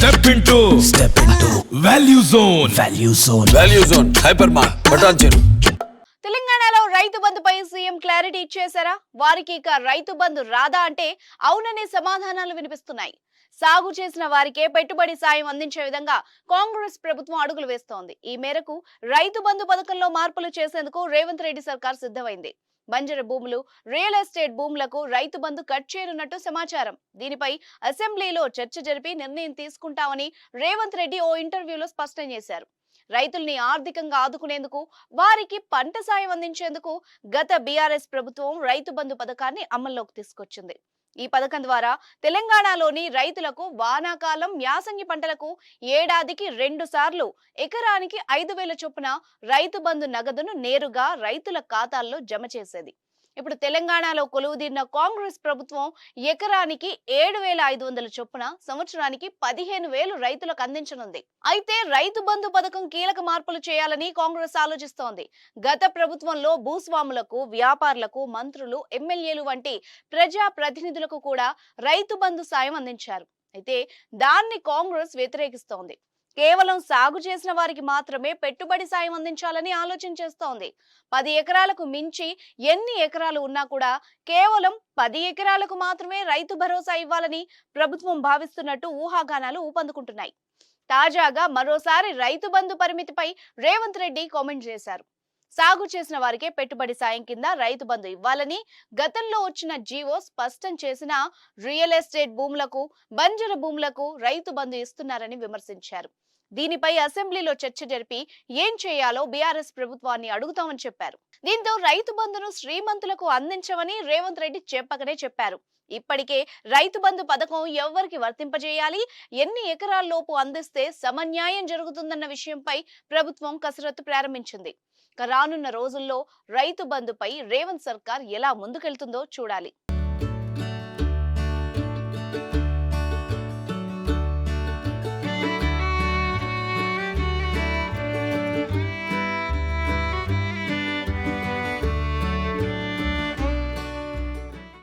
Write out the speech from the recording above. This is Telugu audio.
Step into Value Zone. Value Zone. Hypermart. Bhatancheru. తెలంగాణలో రైతు బంధుపై సీఎం క్లారిటీ ఇచ్చేశారా? వారికి ఇక రైతు బంధు రాదా అంటే అవుననే సమాధానాలు వినిపిస్తున్నాయి. సాగు చేసిన వారికే పెట్టుబడి సాయం అందించే విధంగా కాంగ్రెస్ ప్రభుత్వం అడుగులు వేస్తోంది. ఈ మేరకు రైతు బంధు పథకంలో మార్పులు చేసేందుకు రేవంత్ రెడ్డి సర్కార్ సిద్ధమైంది. బంజరు భూములు, రియల్ ఎస్టేట్ భూములకు రైతు బంధు కట్ చేయనున్నట్టు సమాచారం. దీనిపై అసెంబ్లీలో చర్చ జరిపి నిర్ణయం తీసుకుంటామని రేవంత్ రెడ్డి ఓ ఇంటర్వ్యూలో స్పష్టం చేశారు. రైతుల్ని ఆర్థికంగా ఆదుకునేందుకు, వారికి పంట సాయం అందించేందుకు గత బీఆర్ఎస్ ప్రభుత్వం రైతు బంధు పథకాన్ని అమల్లోకి తీసుకొచ్చింది. ఈ పథకం ద్వారా తెలంగాణలోని రైతులకు వానాకాలం, యాసంగి పంటలకు ఏడాదికి 2 సార్లు ఎకరానికి 5,000 చొప్పున రైతు బంధు నగదును నేరుగా రైతుల ఖాతాల్లో జమ చేసేది. ఇప్పుడు తెలంగాణలో కొలువుదీరిన కాంగ్రెస్ ప్రభుత్వం ఎకరానికి 7,500 చొప్పున సంవత్సరానికి 15,000 రైతులకు అందించనుంది. అయితే రైతు బంధు పథకం కీలక మార్పులు చేయాలని కాంగ్రెస్ ఆలోచిస్తోంది. గత ప్రభుత్వంలో భూస్వాములకు, వ్యాపారులకు, మంత్రులు, ఎమ్మెల్యేలు వంటి ప్రజా ప్రతినిధులకు కూడా రైతు బంధు సాయం అందించారు. అయితే దాన్ని కాంగ్రెస్ వ్యతిరేకిస్తోంది. కేవలం సాగు చేసిన వారికి మాత్రమే పెట్టుబడి సాయం అందించాలని ఆలోచన చేస్తోంది. 10 ఎకరాలకు మించి ఎన్ని ఎకరాలు ఉన్నా కూడా కేవలం 10 ఎకరాలకు మాత్రమే రైతు భరోసా ఇవ్వాలని ప్రభుత్వం భావిస్తున్నట్టు ఊహాగానాలు ఊపందుకుంటున్నాయి. తాజాగా మరోసారి రైతు బంధు పరిమితిపై రేవంత్ రెడ్డి కామెంట్ చేశారు. సాగు చేసిన వారికే పెట్టుబడి సాయం కింద రైతు బంధు ఇవ్వాలని గతంలో వచ్చిన జీవో స్పష్టం చేసిన రియల్ ఎస్టేట్ భూములకు, బంజరు భూములకు రైతు బంధు ఇస్తున్నారని విమర్శించారు. దీనిపై అసెంబ్లీలో చర్చ జరిపి ఏం చేయాలో బీఆర్ఎస్ ప్రభుత్వాన్ని అడుగుతామని చెప్పారు. దీంతో రైతు బంధును శ్రీమంతులకు అందించమని రేవంత్ రెడ్డి చెప్పకనే చెప్పారు. ఇప్పటికే రైతు బంధు పథకం ఎవరికి వర్తింపజేయాలి, ఎన్ని ఎకరాల్లోపు అందిస్తే సమన్యాయం జరుగుతుందన్న విషయంపై ప్రభుత్వం కసరత్తు ప్రారంభించింది. రానున్న రోజుల్లో రైతు బంధుపై రేవంత్ సర్కార్ ఎలా ముందుకెళ్తుందో చూడాలి.